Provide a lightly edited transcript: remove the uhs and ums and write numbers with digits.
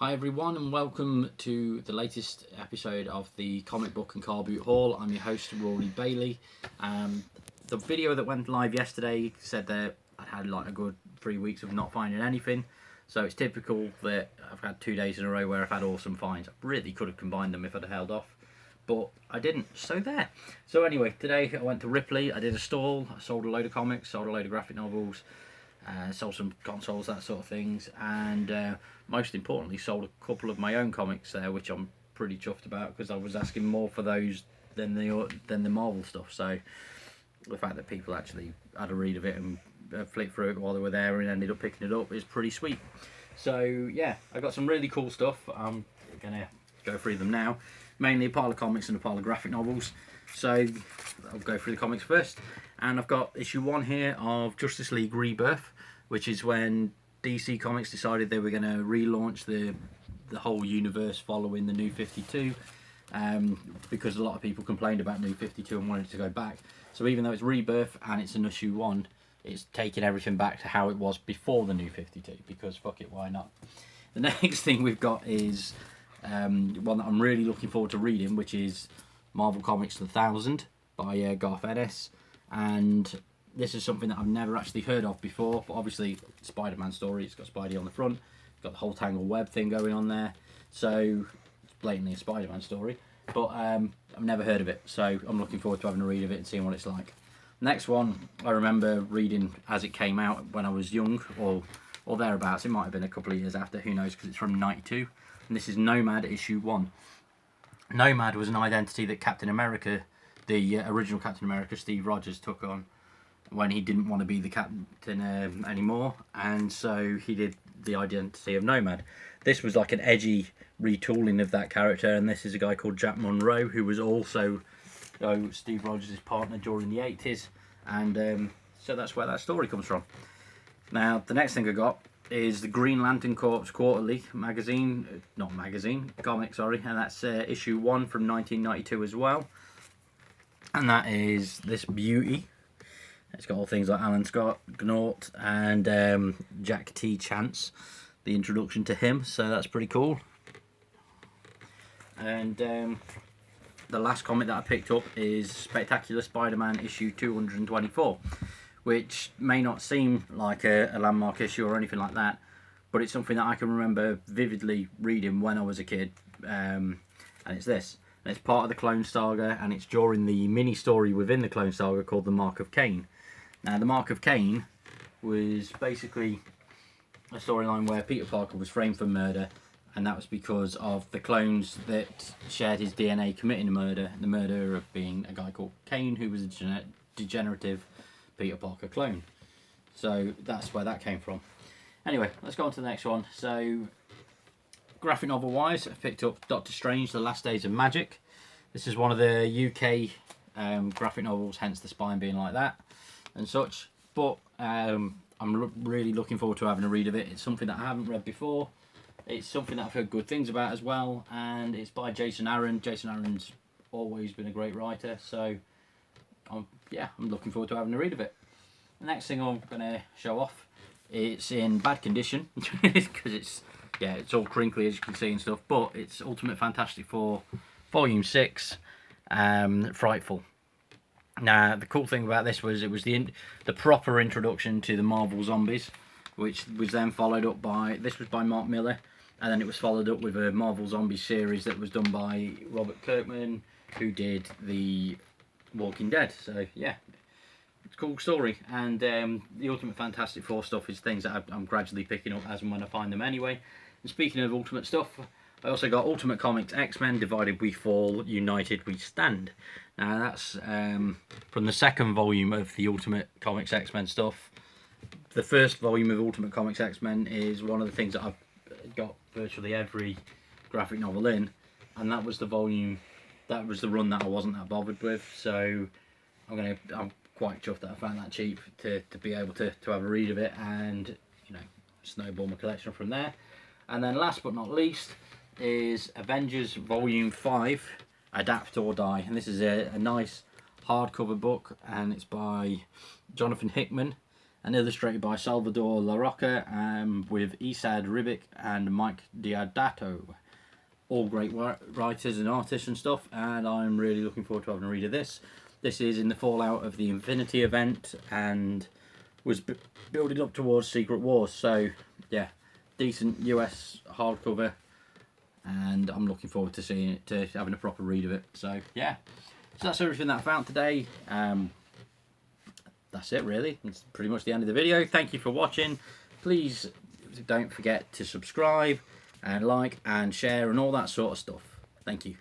Hi everyone and welcome to the latest episode of the Comic Book and Car Boot Haul. I'm your host Rory Bailey. The video that went live yesterday said that I'd had like a good 3 weeks of not finding anything. So it's typical that I've had 2 days in a row where I've had awesome finds. I really could have combined them if I'd held off, but I didn't, so there. So anyway, today I went to Ripley, I did a stall, I sold a load of comics, sold a load of graphic novels, sold some consoles, that sort of things, and most importantly sold a couple of my own comics there, which I'm pretty chuffed about because I was asking more for those than the Marvel stuff. So the fact that people actually had a read of it and flicked through it while they were there and ended up picking it up is pretty sweet. So yeah, I got some really cool stuff. I'm gonna go through them now. Mainly a pile of comics and a pile of graphic novels. So I'll go through the comics first. And I've got issue 1 here of Justice League Rebirth, which is when DC Comics decided they were going to relaunch the whole universe following the New 52, because a lot of people complained about New 52 and wanted to go back. So even though it's Rebirth and it's an issue 1, it's taking everything back to how it was before the New 52, because fuck it, why not? The next thing we've got is one that I'm really looking forward to reading, which is Marvel Comics 1000 by Garth Ennis. And this is something that I've never actually heard of before, but obviously Spider-Man story, it's got Spidey on the front, it's got the whole Tangled Web thing going on there, so it's blatantly a Spider-Man story, but I've never heard of it, so I'm looking forward to having a read of it and seeing what it's like. Next one, I remember reading as it came out when I was young, or thereabouts. It might have been a couple of years after, who knows, because it's from '92, and this is Nomad issue 1. Nomad was an identity that Captain America, the original Captain America, Steve Rogers, took on when he didn't want to be the captain anymore, and so he did the identity of Nomad. This was like an edgy retooling of that character, and this is a guy called Jack Monroe, who was also Steve Rogers' partner during the 80s, and so that's where that story comes from. Now, the next thing I got is the Green Lantern Corps Quarterly magazine, comic, sorry, and that's issue 1 from 1992 as well. And that is this beauty. It's got all things like Alan Scott, Gnort, and Jack T. Chance, the introduction to him, so that's pretty cool. And the last comic that I picked up is Spectacular Spider-Man issue 224, which may not seem like a landmark issue or anything like that, but it's something that I can remember vividly reading when I was a kid, and it's this. And it's part of the Clone Saga, and it's during the mini-story within the Clone Saga called The Mark of Cain. Now, The Mark of Cain was basically a storyline where Peter Parker was framed for murder, and that was because of the clones that shared his DNA committing a murder, the murder of being a guy called Cain, who was a degenerative Peter Parker clone. So that's where that came from. Anyway, let's go on to the next one. So, graphic novel wise, I've picked up Doctor Strange, The Last Days of Magic. This is one of the UK graphic novels, hence the spine being like that and such, but I'm really looking forward to having a read of it. It's something that I haven't read before, it's something that I've heard good things about as well, and it's by Jason Aaron. Jason Aaron's always been a great writer, so I'm looking forward to having a read of it. The next thing I'm going to show off, it's in bad condition because it's all crinkly as you can see and stuff, but it's Ultimate Fantastic Four Volume 6, Frightful. Now, the cool thing about this was it was the proper introduction to the Marvel Zombies, which was then followed up by, this was by Mark Miller, and then it was followed up with a Marvel Zombies series that was done by Robert Kirkman, who did the Walking Dead. So yeah, it's a cool story, and the Ultimate Fantastic Four stuff is things that I'm gradually picking up as and when I find them anyway. And speaking of Ultimate stuff, I also got Ultimate Comics X-Men, Divided We Fall, United We Stand. Now that's from the second volume of the Ultimate Comics X-Men stuff. The first volume of Ultimate Comics X-Men is one of the things that I've got virtually every graphic novel in, and that was the volume, that was the run that I wasn't that bothered with, so I'm quite chuffed that I found that cheap to be able to have a read of it and, you know, snowball my collection from there. And then last but not least is Avengers Volume 5, Adapt or Die, and this is a nice hardcover book, and it's by Jonathan Hickman, and illustrated by Salvador LaRocca, with Isad Ribic and Mike Diodato. All great writers and artists and stuff, and I'm really looking forward to having a read of this. This is in the fallout of the Infinity event and was building up towards Secret Wars, so yeah, decent US hardcover, and I'm looking forward to seeing it, to having a proper read of it. So yeah, so that's everything that I found today. That's it really. It's pretty much the end of the video. Thank you for watching. Please don't forget to subscribe and like and share and all that sort of stuff. Thank you.